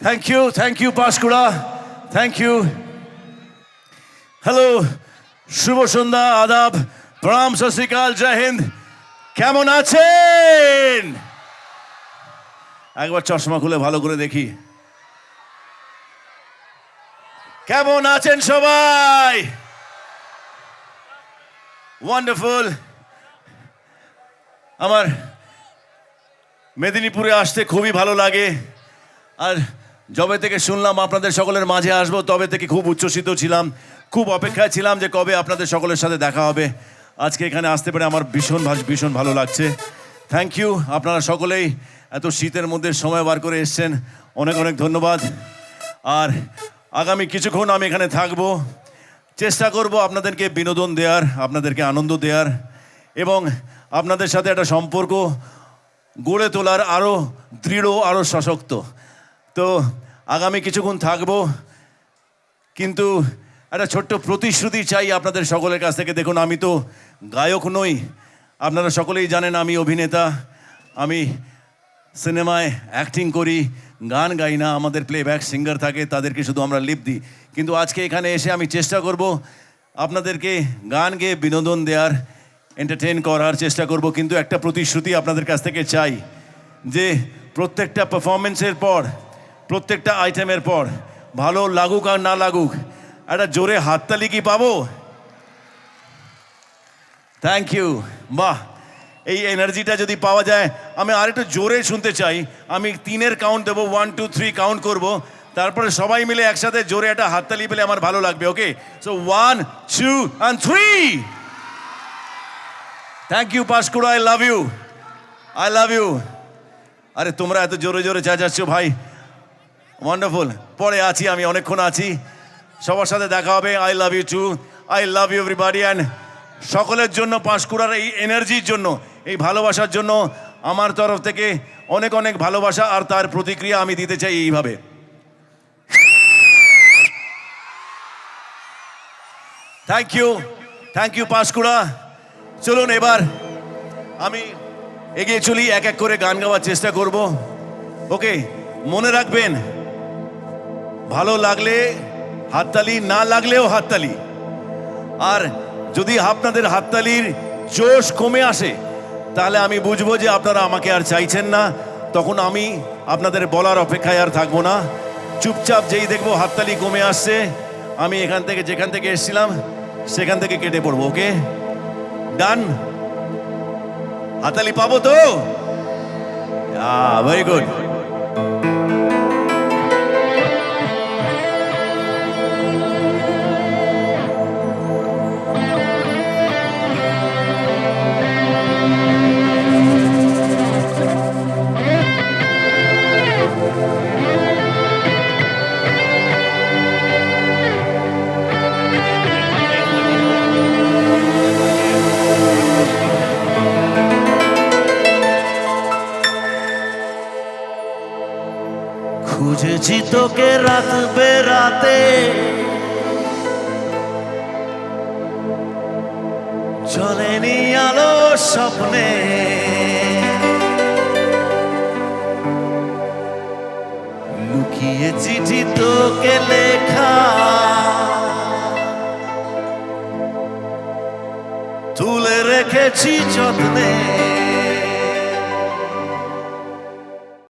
Thank you Panskura, thank you. Hello, শুভ সন্ধ্যা, আদাব, প্রণাম, সত শ্রী আকাল, জয় হিন্দ। কেমন আছেন? একবার চশমা খুলে ভালো করে দেখি। কেমন আছেন সবাই? ওয়ান্ডারফুল। আমার মেদিনীপুরে আসতে খুবই ভালো লাগে, আর যবে থেকে শুনলাম আপনাদের সকলের মাঝে আসবো তবে থেকে খুব উচ্ছ্বসিত ছিলাম, খুব অপেক্ষায় ছিলাম যে কবে আপনাদের সকলের সাথে দেখা হবে। আজকে এখানে আসতে পেরে আমার ভীষণ ভালো লাগছে। থ্যাংক ইউ, আপনারা সকলেই এত শীতের মধ্যে সময় বার করে এসছেন, অনেক অনেক ধন্যবাদ। আর আগামী কিছুক্ষণ আমি এখানে থাকবো, চেষ্টা করব আপনাদেরকে বিনোদন দেওয়ার, আপনাদেরকে আনন্দ দেওয়ার এবং আপনাদের সাথে একটা সম্পর্ক গড়ে তোলার আরও দৃঢ়, আরও সশক্ত। তো আগামী কিছুক্ষণ থাকবো, কিন্তু একটা ছোট্ট প্রতিশ্রুতি চাই আপনাদের সকলের কাছ থেকে। দেখুন, আমি তো গায়ক নই, আপনারা সকলেই জানেন আমি অভিনেতা, আমি সিনেমায় অ্যাক্টিং করি, গান গাই না। আমাদের প্লেব্যাক সিঙ্গার থাকে, তাদেরকে শুধু আমরা লিপ দিই। কিন্তু আজকে এখানে এসে আমি চেষ্টা করব আপনাদেরকে গান গেয়ে বিনোদন দেওয়ার, এন্টারটেন করার চেষ্টা করব। কিন্তু একটা প্রতিশ্রুতি আপনাদের কাছ থেকে চাই যে প্রত্যেকটা পারফরমেন্সের পর, প্রত্যেকটা আইটেমের পর, ভালো লাগুক আর না লাগুক, একটা জোরে হাততালি কি পাবো? Thank you. বাহ, এই এনার্জিটা যদি পাওয়া যায়। আমি আরেকটু জোরে শুনতে চাই। আমি 3-এর কাউন্ট দেবো, 1 2 3 কাউন্ট করব, তারপরে সবাই মিলে একসাথে জোরে একটা হাততালি পেলে আমার ভালো লাগবে। Okay, so 1 2 and 3। Thank you Panskura, I love you, I love you. আরে তোমরা এত জোরে জোরে চেঁচাচ্ছ ভাই, ওয়ান্ডারফুল। পরে আছি, আমি অনেকক্ষণ আছি, সবার সাথে দেখা হবে। I love you too, I love you everybody. And সকলের জন্য, পাঁশকুড়ার এই এনার্জির জন্য, এই ভালোবাসার জন্য আমার তরফ থেকে অনেক অনেক ভালোবাসা, আর তার প্রতিক্রিয়া আমি দিতে চাই এইভাবে। Thank you Panskura. চলুন এবার আমি এগিয়ে চলি, এক এক করে গান গাওয়ার চেষ্টা করব। ওকে, মনে রাখবেন, ভালো লাগলে হাততালি, না লাগলেও হাততালি। আর যদি আপনাদের হাততালির জোশ কমে আসে, তাহলে আমি বুঝবো যে আপনারা আমাকে আর চাইছেন না। তখন আমি আপনাদের বলার অপেক্ষায় আর থাকবো না। চুপচাপ যেই দেখবো হাততালি কমে আসছে, আমি এখান থেকে, যেখান থেকে এসেছিলাম সেখান থেকে কেটে পড়বো। ওকে, ডান? হাততালি পাবো তো? Very good. খুঁজেছি তোকে রাত বেরাতে, চলেনি আলো স্বপ্নে, লুকিয়ে চিঠি তোকে লেখা, তুলে রেখেছি যত্নে।